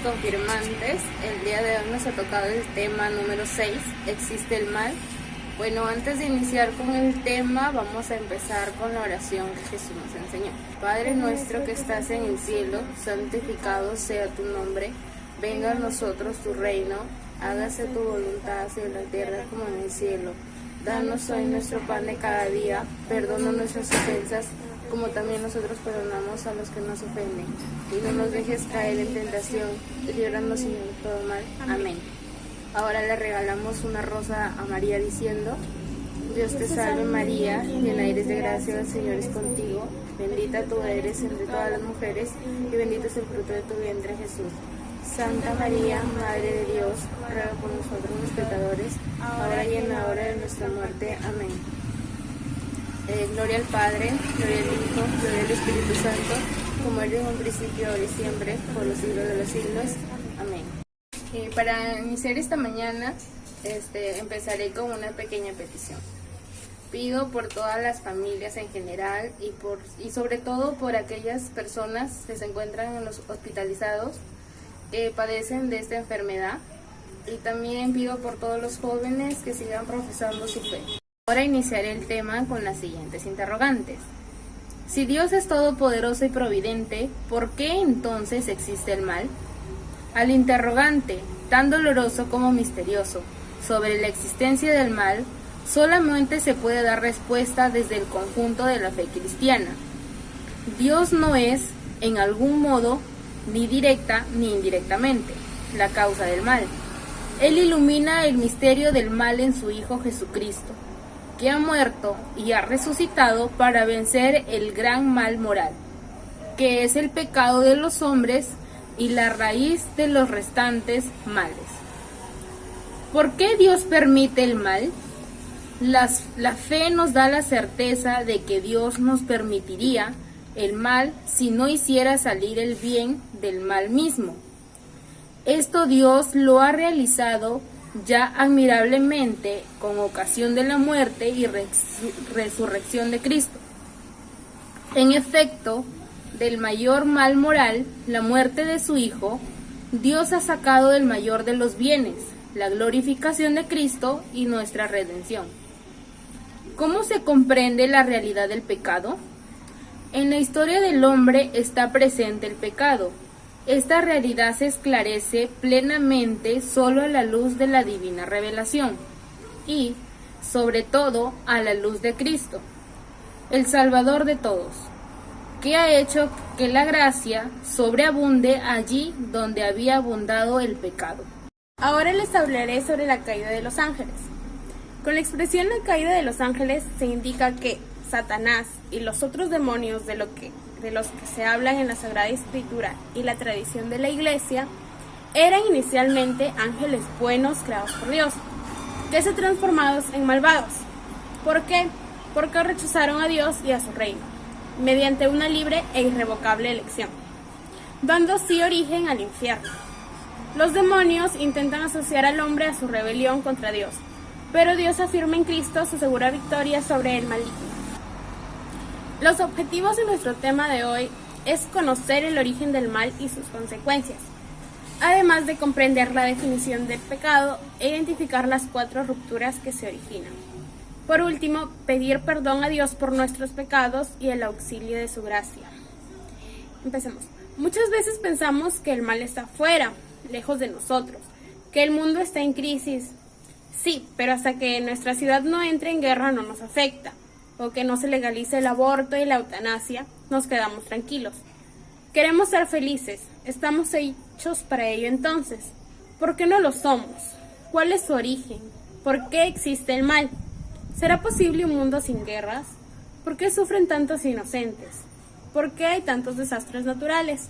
confirmantes. El día de hoy nos ha tocado el tema número 6, ¿existe el mal? Bueno, antes de iniciar con el tema, vamos a empezar con la oración que Jesús nos enseñó. Padre nuestro que estás en el cielo, santificado sea tu nombre, venga a nosotros tu reino, hágase tu voluntad así en la tierra como en el cielo. Danos hoy nuestro pan de cada día, perdona nuestras ofensas, como también nosotros perdonamos a los que nos ofenden. Y no nos dejes caer en tentación, líbranos Señor de todo mal. Amén. Ahora le regalamos una rosa a María diciendo: Dios te salve María, llena eres de gracia, el Señor es contigo. Bendita tú eres entre todas las mujeres, y bendito es el fruto de tu vientre Jesús. Santa María, Madre de Dios, ruega por nosotros los pecadores, ahora y en la hora de nuestra muerte. Amén. Gloria al Padre, gloria al Hijo, gloria al Espíritu Santo, como era en un principio, ahora y siempre, por los siglos de los siglos. Amén. Para iniciar esta mañana, empezaré con una pequeña petición. Pido por todas las familias en general y sobre todo por aquellas personas que se encuentran en los hospitalizados que padecen de esta enfermedad, y también pido por todos los jóvenes que sigan profesando su fe. Ahora iniciaré el tema con las siguientes interrogantes. Si Dios es todopoderoso y providente, ¿por qué entonces existe el mal? Al interrogante, tan doloroso como misterioso, sobre la existencia del mal, solamente se puede dar respuesta desde el conjunto de la fe cristiana. Dios no es, en algún modo, ni directa ni indirectamente, la causa del mal. Él ilumina el misterio del mal en su Hijo Jesucristo, que ha muerto y ha resucitado para vencer el gran mal moral, que es el pecado de los hombres y la raíz de los restantes males. ¿Por qué Dios permite el mal? La fe nos da la certeza de que Dios nos permitiría el mal si no hiciera salir el bien del mal mismo. Esto Dios lo ha realizado ya admirablemente con ocasión de la muerte y resurrección de Cristo. En efecto, del mayor mal moral, la muerte de su Hijo, Dios ha sacado el mayor de los bienes, la glorificación de Cristo y nuestra redención. ¿Cómo se comprende la realidad del pecado? En la historia del hombre está presente el pecado. Esta realidad se esclarece plenamente solo a la luz de la divina revelación y, sobre todo, a la luz de Cristo, el Salvador de todos, que ha hecho que la gracia sobreabunde allí donde había abundado el pecado. Ahora les hablaré sobre la caída de los ángeles. Con la expresión la caída de los ángeles se indica que Satanás y los otros demonios de los que se hablan en la Sagrada Escritura y la tradición de la Iglesia eran inicialmente ángeles buenos creados por Dios, que se transformados en malvados. ¿Por qué? Porque rechazaron a Dios y a su reino, mediante una libre e irrevocable elección, dando así origen al infierno. Los demonios intentan asociar al hombre a su rebelión contra Dios, pero Dios afirma en Cristo su segura victoria sobre el maligno. Los objetivos de nuestro tema de hoy es conocer el origen del mal y sus consecuencias, además de comprender la definición del pecado e identificar las 4 rupturas que se originan. Por último, pedir perdón a Dios por nuestros pecados y el auxilio de su gracia. Empecemos. Muchas veces pensamos que el mal está afuera, lejos de nosotros, que el mundo está en crisis. Sí, pero hasta que nuestra ciudad no entre en guerra no nos afecta, o que no se legalice el aborto y la eutanasia, nos quedamos tranquilos. Queremos ser felices, estamos hechos para ello entonces. ¿Por qué no lo somos? ¿Cuál es su origen? ¿Por qué existe el mal? ¿Será posible un mundo sin guerras? ¿Por qué sufren tantos inocentes? ¿Por qué hay tantos desastres naturales?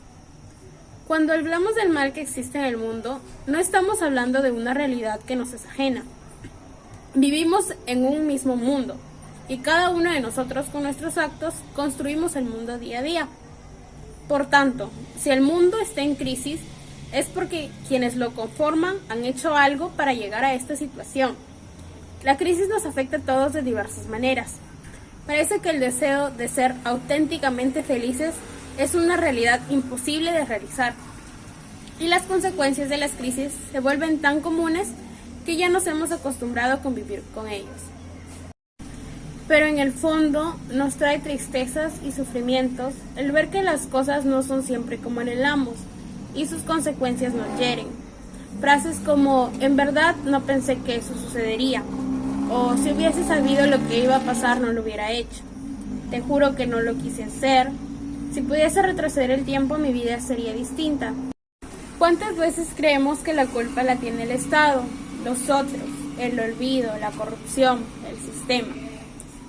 Cuando hablamos del mal que existe en el mundo, no estamos hablando de una realidad que nos es ajena. Vivimos en un mismo mundo, y cada uno de nosotros con nuestros actos construimos el mundo día a día. Por tanto, si el mundo está en crisis, es porque quienes lo conforman han hecho algo para llegar a esta situación. La crisis nos afecta a todos de diversas maneras. Parece que el deseo de ser auténticamente felices es una realidad imposible de realizar. y las consecuencias de las crisis se vuelven tan comunes que ya nos hemos acostumbrado a convivir con ellos. Pero en el fondo nos trae tristezas y sufrimientos el ver que las cosas no son siempre como anhelamos y sus consecuencias nos hieren. Frases como, en verdad no pensé que eso sucedería, o si hubiese sabido lo que iba a pasar no lo hubiera hecho. Te juro que no lo quise hacer. Si pudiese retroceder el tiempo mi vida sería distinta. ¿Cuántas veces creemos que la culpa la tiene el Estado, los otros, el olvido, la corrupción, el sistema?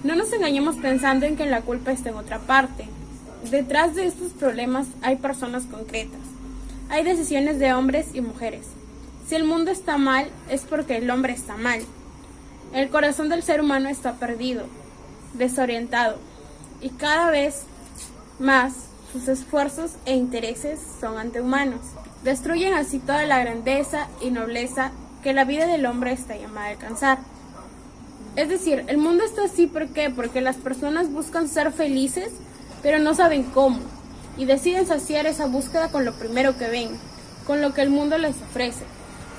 No nos engañemos pensando en que la culpa está en otra parte. Detrás de estos problemas hay personas concretas. Hay decisiones de hombres y mujeres. Si el mundo está mal, es porque el hombre está mal. El corazón del ser humano está perdido, desorientado, y cada vez más sus esfuerzos e intereses son antihumanos. Destruyen así toda la grandeza y nobleza que la vida del hombre está llamada a alcanzar. Es decir, el mundo está así ¿por qué? Porque las personas buscan ser felices, pero no saben cómo, y deciden saciar esa búsqueda con lo primero que ven, con lo que el mundo les ofrece,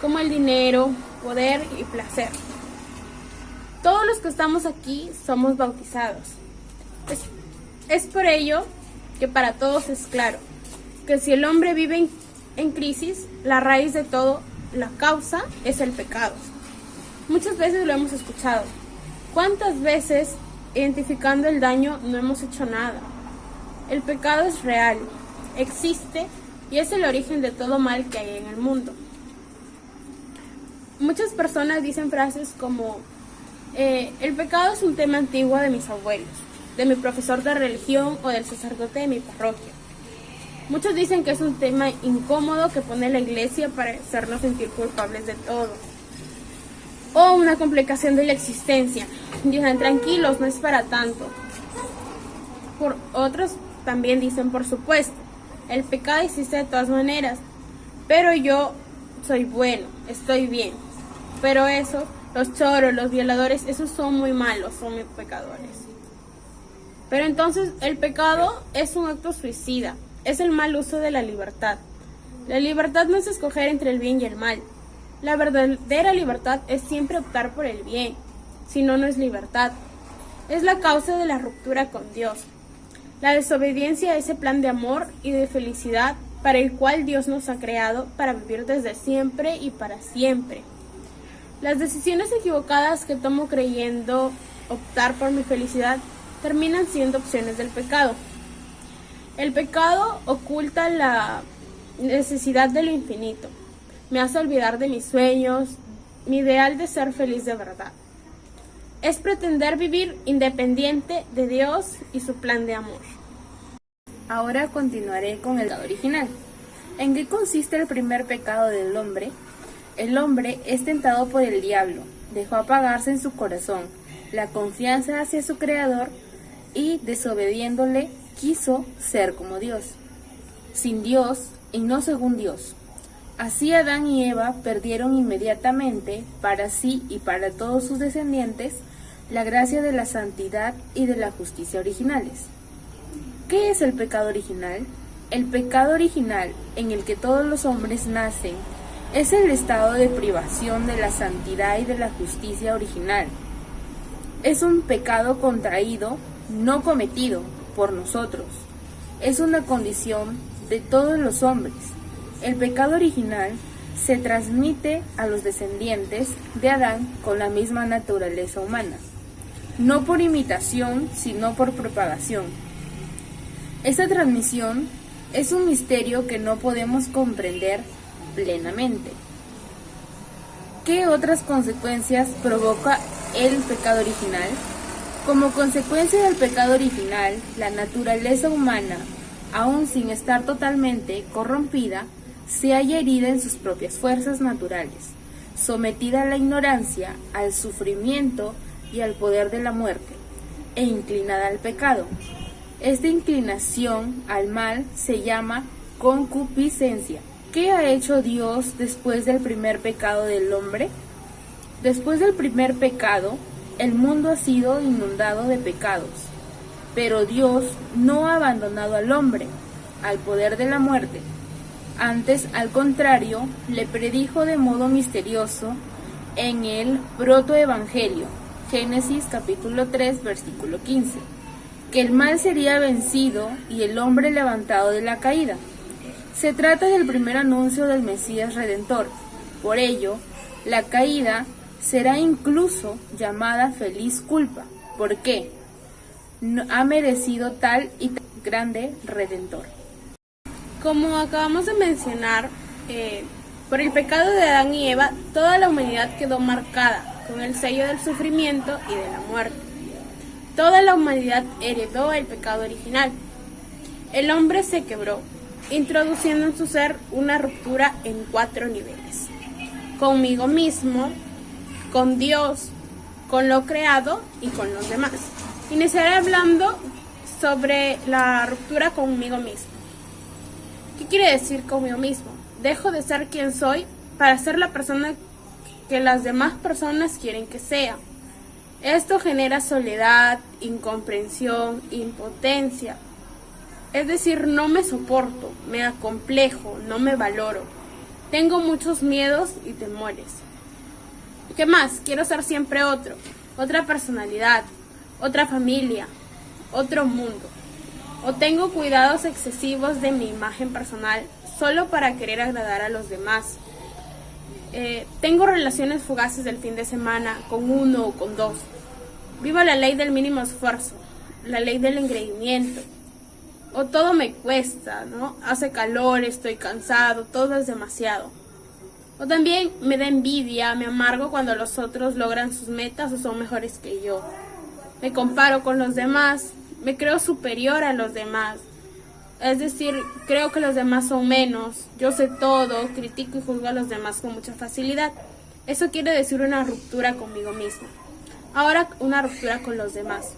como el dinero, poder y placer. Todos los que estamos aquí somos bautizados. Es por ello que para todos es claro que si el hombre vive en crisis, la raíz de todo, la causa, es el pecado. Muchas veces lo hemos escuchado. ¿Cuántas veces, identificando el daño, no hemos hecho nada? El pecado es real, existe y es el origen de todo mal que hay en el mundo. Muchas personas dicen frases como el pecado es un tema antiguo de mis abuelos, de mi profesor de religión o del sacerdote de mi parroquia. Muchos dicen que es un tema incómodo que pone la iglesia para hacernos sentir culpables de todo. O una complicación de la existencia. Dicen, tranquilos, no es para tanto. Por otros también dicen, por supuesto, el pecado existe de todas maneras, pero yo soy bueno, estoy bien. Pero eso, los choros, los violadores, esos son muy malos, son muy pecadores. Pero entonces el pecado es un acto suicida, es el mal uso de la libertad. La libertad no es escoger entre el bien y el mal. La verdadera libertad es siempre optar por el bien, si no, no es libertad. Es la causa de la ruptura con Dios. La desobediencia a ese plan de amor y de felicidad para el cual Dios nos ha creado para vivir desde siempre y para siempre. Las decisiones equivocadas que tomo creyendo optar por mi felicidad terminan siendo opciones del pecado. El pecado oculta la necesidad de lo infinito. Me hace olvidar de mis sueños, mi ideal de ser feliz de verdad. Es pretender vivir independiente de Dios y su plan de amor. Ahora continuaré con el pecado original. ¿En qué consiste el primer pecado del hombre? El hombre es tentado por el diablo, dejó apagarse en su corazón la confianza hacia su creador y, desobediéndole, quiso ser como Dios, sin Dios y no según Dios. Así Adán y Eva perdieron inmediatamente, para sí y para todos sus descendientes, la gracia de la santidad y de la justicia originales. ¿Qué es el pecado original? El pecado original, en el que todos los hombres nacen, es el estado de privación de la santidad y de la justicia original. Es un pecado contraído, no cometido por nosotros. Es una condición de todos los hombres. El pecado original se transmite a los descendientes de Adán con la misma naturaleza humana, no por imitación, sino por propagación. Esta transmisión es un misterio que no podemos comprender plenamente. ¿Qué otras consecuencias provoca el pecado original? Como consecuencia del pecado original, la naturaleza humana, aun sin estar totalmente corrompida, se halla herida en sus propias fuerzas naturales, sometida a la ignorancia, al sufrimiento y al poder de la muerte, e inclinada al pecado. Esta inclinación al mal se llama concupiscencia. ¿Qué ha hecho Dios después del primer pecado del hombre? Después del primer pecado, el mundo ha sido inundado de pecados, pero Dios no ha abandonado al hombre, al poder de la muerte. Antes, al contrario, le predijo de modo misterioso en el protoevangelio, Génesis capítulo 3, versículo 15, que el mal sería vencido y el hombre levantado de la caída. Se trata del primer anuncio del Mesías Redentor. Por ello, la caída será incluso llamada feliz culpa. ¿Por qué? No ha merecido tal y tan grande Redentor. Como acabamos de mencionar, por el pecado de Adán y Eva, toda la humanidad quedó marcada con el sello del sufrimiento y de la muerte. Toda la humanidad heredó el pecado original. El hombre se quebró, introduciendo en su ser una ruptura en 4 niveles: conmigo mismo, con Dios, con lo creado y con los demás. Iniciaré hablando sobre la ruptura conmigo mismo. ¿Qué quiere decir conmigo mismo? Dejo de ser quien soy para ser la persona que las demás personas quieren que sea. Esto genera soledad, incomprensión, impotencia. Es decir, no me soporto, me acomplejo, no me valoro. Tengo muchos miedos y temores. ¿Qué más? Quiero ser siempre otro, otra personalidad, otra familia, otro mundo. O tengo cuidados excesivos de mi imagen personal solo para querer agradar a los demás. Tengo relaciones fugaces del fin de semana con uno o con dos. Vivo la ley del mínimo esfuerzo, la ley del engreimiento. O todo me cuesta, ¿no? Hace calor, estoy cansado, todo es demasiado. O también me da envidia, me amargo cuando los otros logran sus metas o son mejores que yo. Me comparo con los demás, me creo superior a los demás. Es decir, creo que los demás son menos, yo sé todo, critico y juzgo a los demás con mucha facilidad. Eso quiere decir una ruptura conmigo mismo. Ahora, una ruptura con los demás.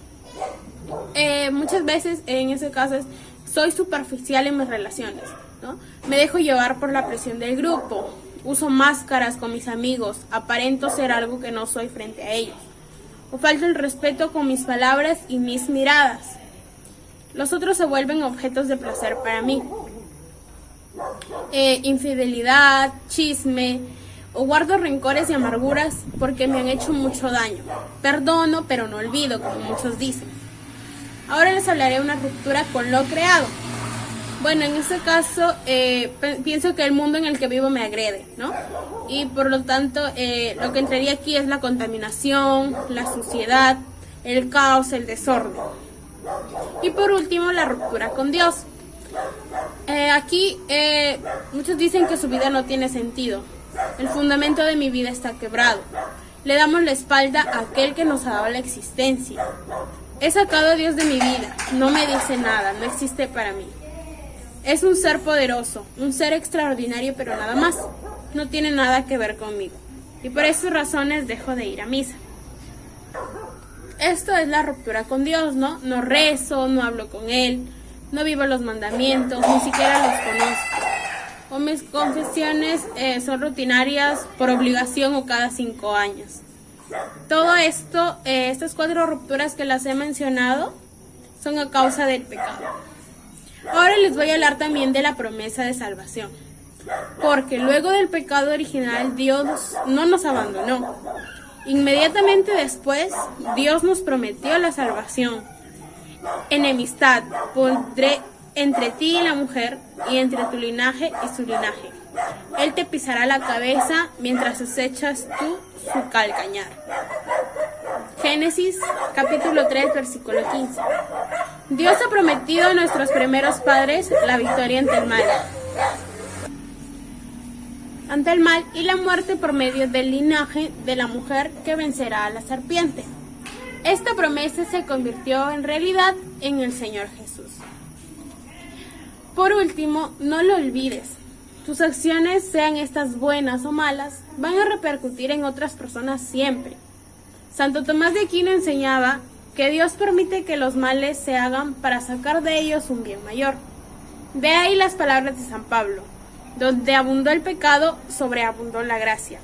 Muchas veces, en ese caso, soy superficial en mis relaciones, ¿no? Me dejo llevar por la presión del grupo, uso máscaras con mis amigos, aparento ser algo que no soy frente a ellos. O falto el respeto con mis palabras y mis miradas. Los otros se vuelven objetos de placer para mí. Infidelidad, chisme, o guardo rencores y amarguras porque me han hecho mucho daño. Perdono, pero no olvido, como muchos dicen. Ahora les hablaré de una ruptura con lo creado. Bueno, en este caso, pienso que el mundo en el que vivo me agrede, ¿no? Y por lo tanto, lo que entraría aquí es la contaminación, la suciedad, el caos, el desorden. Y por último, la ruptura con Dios. Aquí, muchos dicen que su vida no tiene sentido. El fundamento de mi vida está quebrado. Le damos la espalda a aquel que nos ha dado la existencia. He sacado a Dios de mi vida, no me dice nada, no existe para mí. Es un ser poderoso, un ser extraordinario, pero nada más. No tiene nada que ver conmigo. Y por esas razones dejo de ir a misa. Esto es la ruptura con Dios, ¿no? No rezo, no hablo con Él, no vivo los mandamientos, ni siquiera los conozco. O mis confesiones son rutinarias por obligación o cada 5 años. Todo esto, estas 4 rupturas que las he mencionado, son a causa del pecado. Ahora les voy a hablar también de la promesa de salvación, porque luego del pecado original Dios no nos abandonó. Inmediatamente después, Dios nos prometió la salvación. Enemistad pondré entre ti y la mujer, y entre tu linaje y su linaje. Él te pisará la cabeza mientras acechas tú su calcañar. Génesis capítulo 3, versículo 15. Dios ha prometido a nuestros primeros padres la victoria ante el mal y la muerte por medio del linaje de la mujer que vencerá a la serpiente. Esta promesa se convirtió en realidad en el Señor Jesús. Por último, no lo olvides. Tus acciones, sean estas buenas o malas, van a repercutir en otras personas siempre. Santo Tomás de Aquino enseñaba que Dios permite que los males se hagan para sacar de ellos un bien mayor. De ahí las palabras de San Pablo: donde abundó el pecado, sobreabundó la gracia.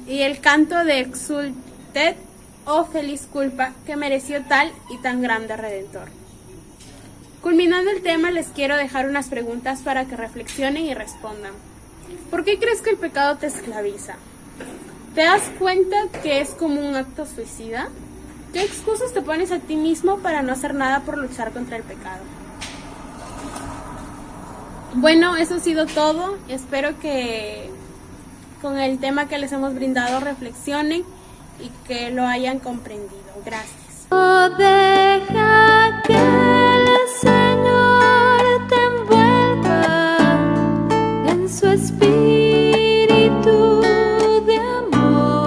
Y el canto de Exultet, oh feliz culpa, que mereció tal y tan grande Redentor. Culminando el tema, les quiero dejar unas preguntas para que reflexionen y respondan. ¿Por qué crees que el pecado te esclaviza? ¿Te das cuenta que es como un acto suicida? ¿Qué excusas te pones a ti mismo para no hacer nada por luchar contra el pecado? Bueno, eso ha sido todo. Espero que con el tema que les hemos brindado reflexionen y que lo hayan comprendido. Gracias. Oh, déjate